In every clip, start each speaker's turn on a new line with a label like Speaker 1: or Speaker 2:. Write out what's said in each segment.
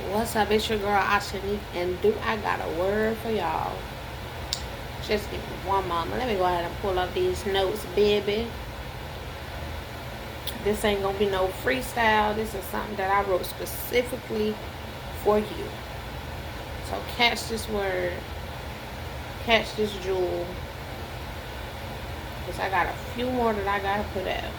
Speaker 1: What's up? It's your girl Ashanique, and do I got a word for y'all? Just give me one moment. Let me go ahead and pull up these notes, baby. This ain't gonna be no freestyle. This is something that I wrote specifically for you. So catch this word, catch this jewel, because I got a few more that I gotta put out.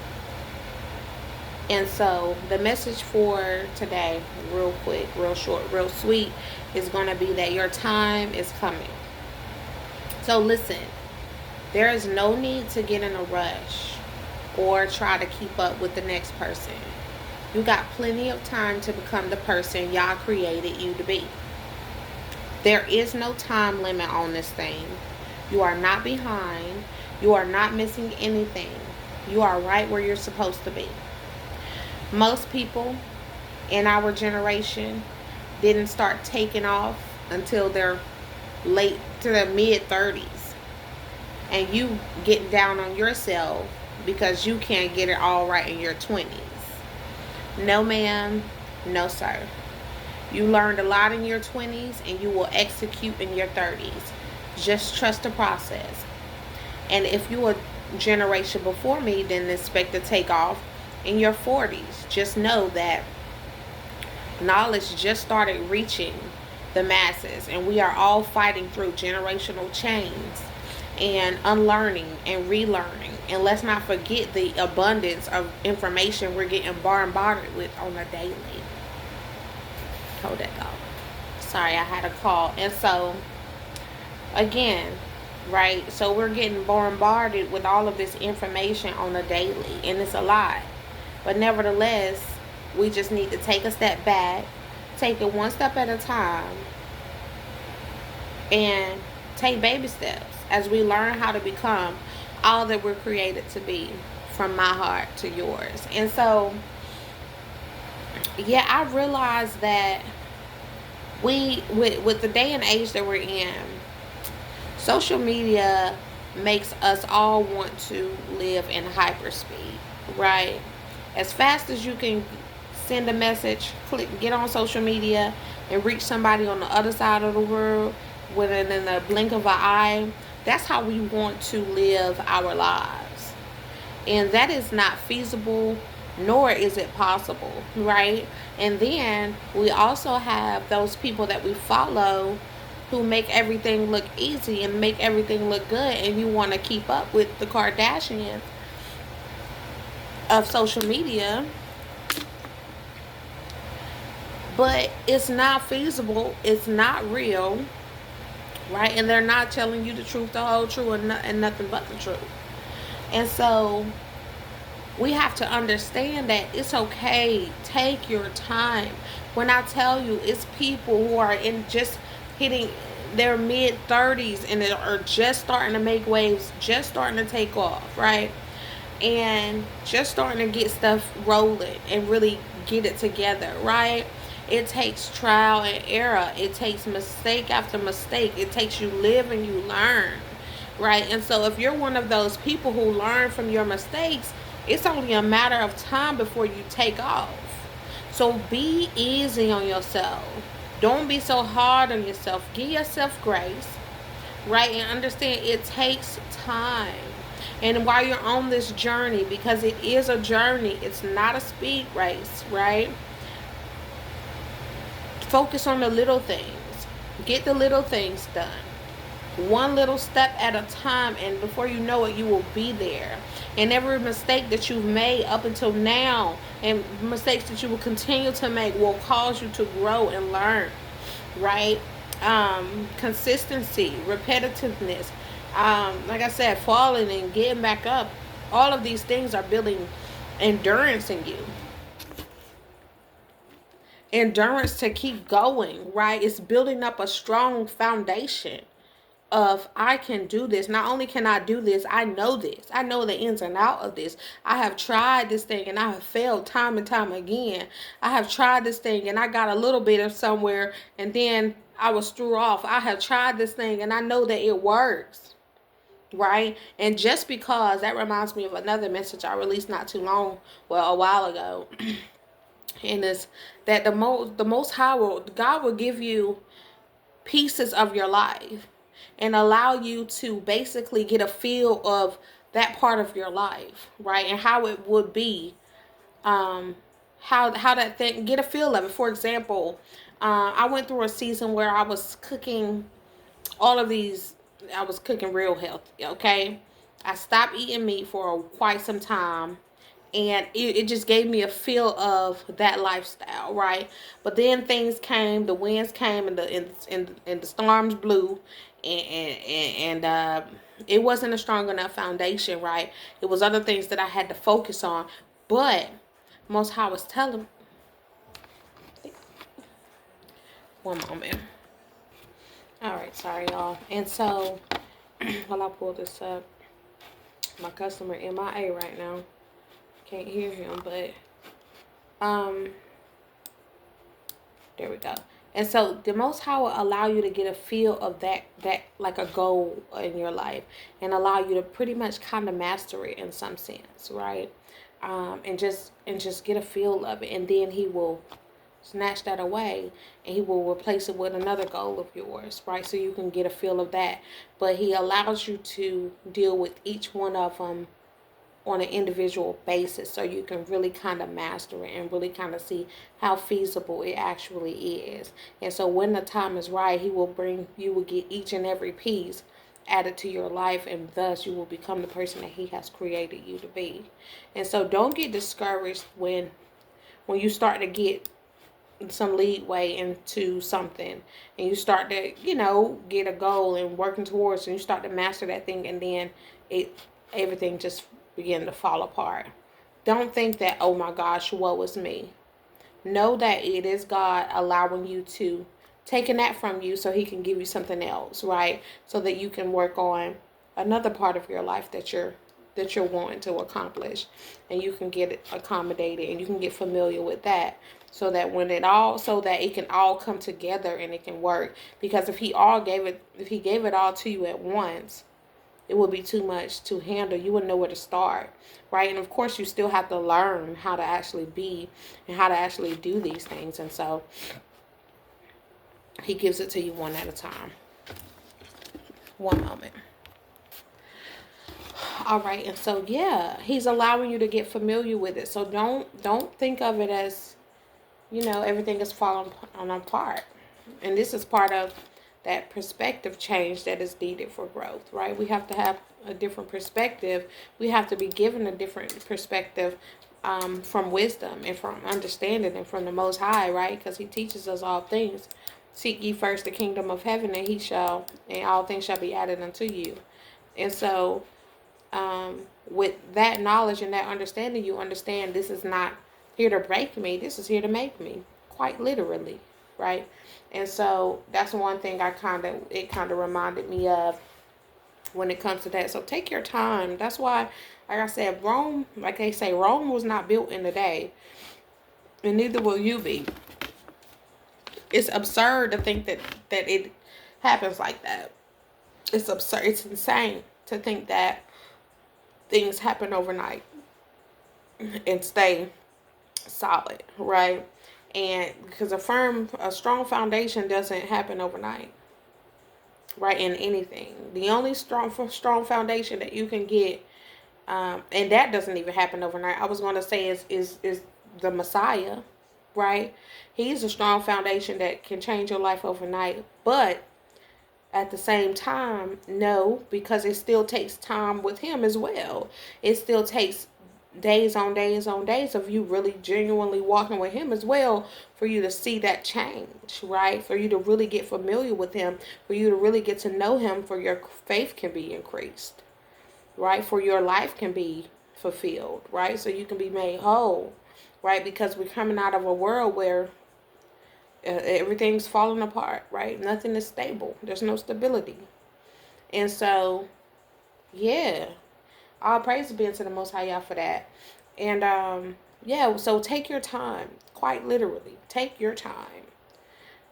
Speaker 1: And so the message for today, real quick, real short, real sweet, is going to be that your time is coming. So listen, there is no need to get in a rush or try to keep up with the next person. You got plenty of time to become the person y'all created you to be. There is no time limit on this thing. You are not behind. You are not missing anything. You are right where you're supposed to be. Most people in our generation didn't start taking off until they're late to their mid 30s. And you getting down on yourself because you can't get it all right in your 20s. No, ma'am. No, sir. You learned a lot in your 20s and you will execute in your 30s. Just trust the process. And if you a generation before me, then expect to take off in your 40s. Just know that knowledge just started reaching the masses, and we are all fighting through generational chains and unlearning and relearning. And let's not forget the abundance of information we're getting bombarded with on a daily. Hold that go. Sorry, I had a call. And so, again, right? So we're getting bombarded with all of this information on a daily, and it's a lot. But nevertheless, we just need to take a step back, take it one step at a time, and take baby steps as we learn how to become all that we're created to be, from my heart to yours. And so, yeah, I realized that with the day and age that we're in, social media makes us all want to live in hyperspeed, right? As fast as you can send a message, click, get on social media, and reach somebody on the other side of the world within the blink of an eye. That's how we want to live our lives. And that is not feasible, nor is it possible, right? And then we also have those people that we follow who make everything look easy and make everything look good, and you want to keep up with the Kardashians of social media, but it's not feasible, it's not real, right? And they're not telling you the truth, the whole truth, and nothing but the truth. And so we have to understand that it's okay. Take your time. When I tell you, it's people who are in just hitting their mid 30s and they are just starting to make waves, just starting to take off, right? And just starting to get stuff rolling and really get it together, right? It takes trial and error. It takes mistake after mistake. It takes you live and you learn, right? And so if you're one of those people who learn from your mistakes, it's only a matter of time before you take off. So be easy on yourself. Don't be so hard on yourself. Give yourself grace, right? And understand it takes time. And while you're on this journey, because it is a journey, it's not a speed race, right? Focus on the little things. Get the little things done. One little step at a time, and before you know it, you will be there. And every mistake that you've made up until now, and mistakes that you will continue to make, will cause you to grow and learn, right? Consistency, repetitiveness, like I said, falling and getting back up. All of these things are building endurance in you. Endurance to keep going, right? It's building up a strong foundation of I can do this. Not only can I do this, I know this. I know the ins and out of this. I have tried this thing and I have failed time and time again. I have tried this thing and I got a little bit of somewhere and then I was threw off. I have tried this thing and I know that it works. Right? And just because, that reminds me of another message I released not too long, well, a while ago. And it's that the most high will, God will give you pieces of your life and allow you to basically get a feel of that part of your life, right? And how it would be, um how that thing, get a feel of it. For example, I went through a season where I was cooking all of these, I was cooking real healthy, okay? I stopped eating meat for quite some time, and it just gave me a feel of that lifestyle, right? But then things came, the winds came, and the storms blew, and it wasn't a strong enough foundation, right? It was other things that I had to focus on, but Most High was telling. One moment. All right, sorry y'all. And so, while I pull this up, my customer MIA right now. Can't hear him, but um there we go. And so the Most High will allow you to get a feel of that like a goal in your life, and allow you to pretty much kind of master it in some sense, right? And just get a feel of it, and then He will snatch that away, and He will replace it with another goal of yours, right? So you can get a feel of that. But He allows you to deal with each one of them on an individual basis, so you can really kind of master it and really kind of see how feasible it actually is. And so when the time is right, you will get each and every piece added to your life, and thus you will become the person that He has created you to be. And so don't get discouraged when you start to get some leadway into something, and you start to get a goal and working towards, and you start to master that thing, and then it everything just begin to fall apart. Don't think that, oh my gosh, woe is me. Know that it is God allowing you to, taking that from you so He can give you something else, right? So that you can work on another part of your life that you're wanting to accomplish, and you can get it accommodated, and you can get familiar with that, so that so that it can all come together and it can work. Because if He gave it all to you at once, it would be too much to handle. You wouldn't know where to start, right? And of course, you still have to learn how to actually be and how to actually do these things. And so He gives it to you one at a time. One moment. All right, and so yeah, He's allowing you to get familiar with it. So don't think of it as, everything is falling apart. And this is part of that perspective change that is needed for growth, right? We have to have a different perspective. We have to be given a different perspective, from wisdom and from understanding and from the Most High, right? Because He teaches us all things. Seek ye first the kingdom of heaven, and all things shall be added unto you. And so, with that knowledge and that understanding, you understand this is not here to break me. This is here to make me, quite literally, right? And so that's one thing it kind of reminded me of when it comes to that. So take your time. That's why, like I said, Rome, like they say, Rome was not built in a day, and neither will you be. It's absurd to think that it happens like that. It's absurd. It's insane to think that things happen overnight and stay solid, right? And because a strong foundation doesn't happen overnight, right? In anything, the only strong foundation that you can get, and that doesn't even happen overnight. I was going to say is the Messiah, right? He's a strong foundation that can change your life overnight, but at the same time, no, because it still takes time with Him as well. It still takes days on days on days of you really genuinely walking with Him as well, for you to see that change, right? For you to really get familiar with Him, for you to really get to know Him, for your faith can be increased, right? For your life can be fulfilled, right? So you can be made whole, right? Because we're coming out of a world where everything's falling apart, right? Nothing is stable. There's no stability. And so, yeah, all praise be to the Most High Yah for that. And yeah, so take your time, quite literally. Take your time.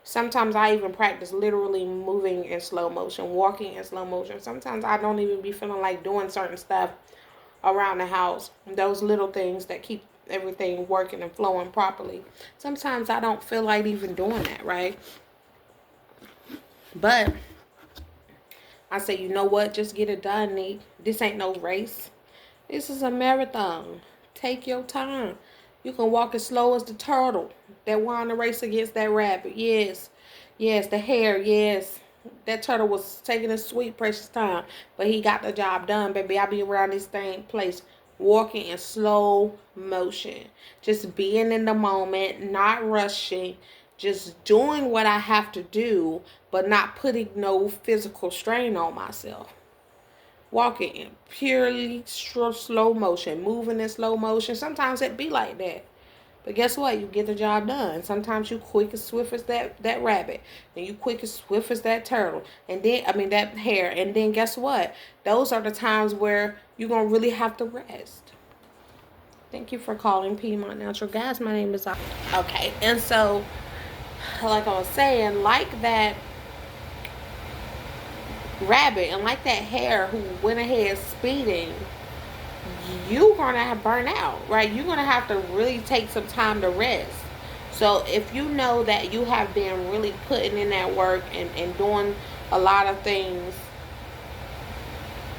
Speaker 1: Sometimes I even practice literally moving in slow motion, walking in slow motion. Sometimes I don't even be feeling like doing certain stuff around the house. Those little things that keep everything working and flowing properly. Sometimes I don't feel like even doing that, right? But I say, you know what? Just get it done, Nick. This ain't no race. This is a marathon. Take your time. You can walk as slow as the turtle that won the race against that rabbit. Yes. Yes, the hare, yes. That turtle was taking his sweet, precious time. But he got the job done, baby. I be around this thing place walking in slow motion. Just being in the moment, not rushing. Just doing what I have to do, but not putting no physical strain on myself. Walking in purely slow motion, moving in slow motion. Sometimes it be like that. But guess what? You get the job done. Sometimes you quick as swift as that rabbit. And you quick as swift as that turtle. And then, that hare. And then guess what? Those are the times where you're going to really have to rest. Thank you for calling Piedmont Natural Gas. My name is... Okay. And so, like I was saying, like that rabbit and like that hare who went ahead speeding, you're gonna have burn out, right? You're gonna have to really take some time to rest. So if you know that you have been really putting in that work and doing a lot of things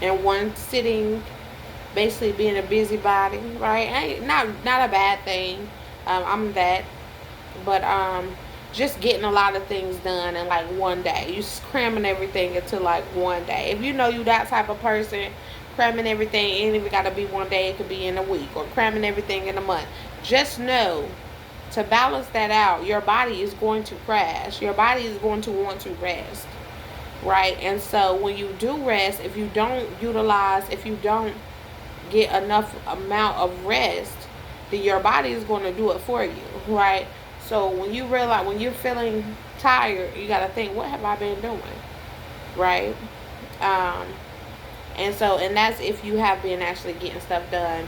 Speaker 1: in one sitting, basically being a busybody, right? Not a bad thing. I'm that, but just getting a lot of things done in like one day. You just cramming everything into like one day. If you know you that type of person, cramming everything, it ain't even gotta be one day, it could be in a week, or cramming everything in a month. Just know, to balance that out, your body is going to crash. Your body is going to want to rest, right? And so when you do rest, if you don't get enough amount of rest, then your body is going to do it for you, right? So when you realize, when you're feeling tired, you got to think, what have I been doing, right? And that's if you have been actually getting stuff done.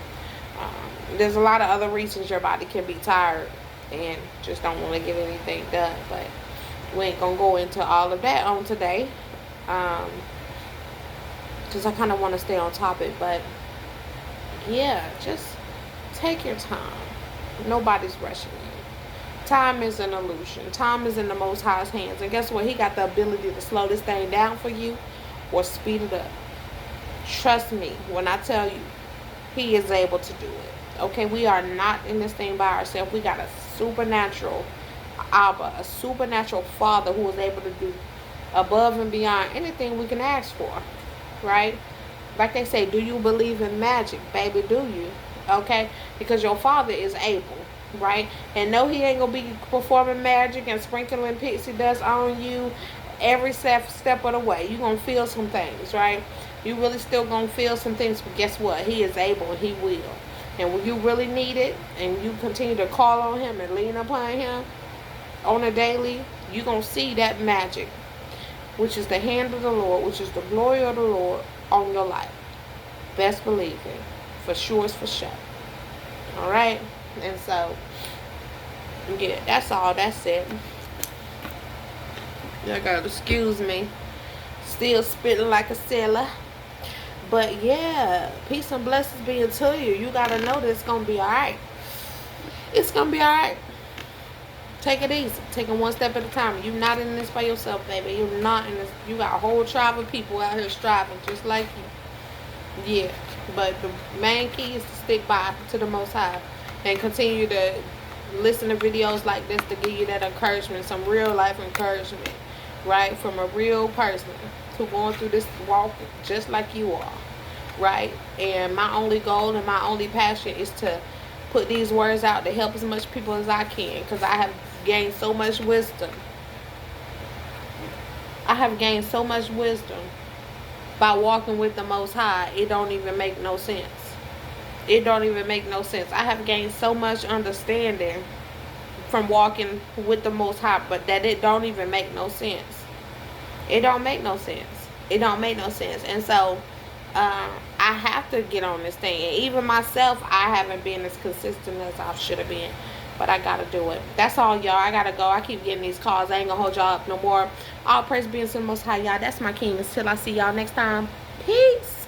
Speaker 1: There's a lot of other reasons your body can be tired and just don't want to get anything done, but we ain't gonna go into all of that on today, because I kind of want to stay on topic. But yeah, just take your time. Nobody's rushing you. Time is an illusion. Time is in the Most High's hands, and guess what? He got the ability to slow this thing down for you or speed it up. Trust me when I tell you, he is able to do it. Okay, we are not in this thing by ourselves. We got a supernatural Abba, a supernatural Father who is able to do above and beyond anything we can ask for, right? Like they say, do you believe in magic? Baby, do you? Okay? Because your Father is able, right? And no, he ain't going to be performing magic and sprinkling pixie dust on you every step of the way. You're going to feel some things, right? You really still going to feel some things, but guess what? He is able and he will. And when you really need it and you continue to call on him and lean upon him on a daily, you're going to see that magic, which is the hand of the Lord, which is the glory of the Lord on your life. Best believe it. For sure is for sure. All right? And so, yeah, that's all. That's it. Y'all gotta excuse me. Still spitting like a sailor. But yeah, peace and blessings be unto you. You gotta know that it's gonna be alright. It's gonna be alright. Take it easy. Take it one step at a time. You're not in this by yourself, baby. You're not in this. You got a whole tribe of people out here striving just like you. Yeah. But the main key is to stick by to the Most High and continue to listen to videos like this to give you that encouragement, some real life encouragement, right? From a real person who going through this walk just like you are, right? And my only goal and my only passion is to put these words out to help as much people as I can, because I have gained so much wisdom. I have gained so much wisdom by walking with the Most High. It don't even make no sense. It don't even make no sense. I have gained so much understanding from walking with the Most High, but that it don't even make no sense. It don't make no sense. It don't make no sense. And so I have to get on this thing. And even myself, I haven't been as consistent as I should have been. But I gotta do it. That's all, y'all. I gotta go. I keep getting these calls. I ain't gonna hold y'all up no more. All praise be to the Most High, y'all. That's my king. Until I see y'all next time. Peace.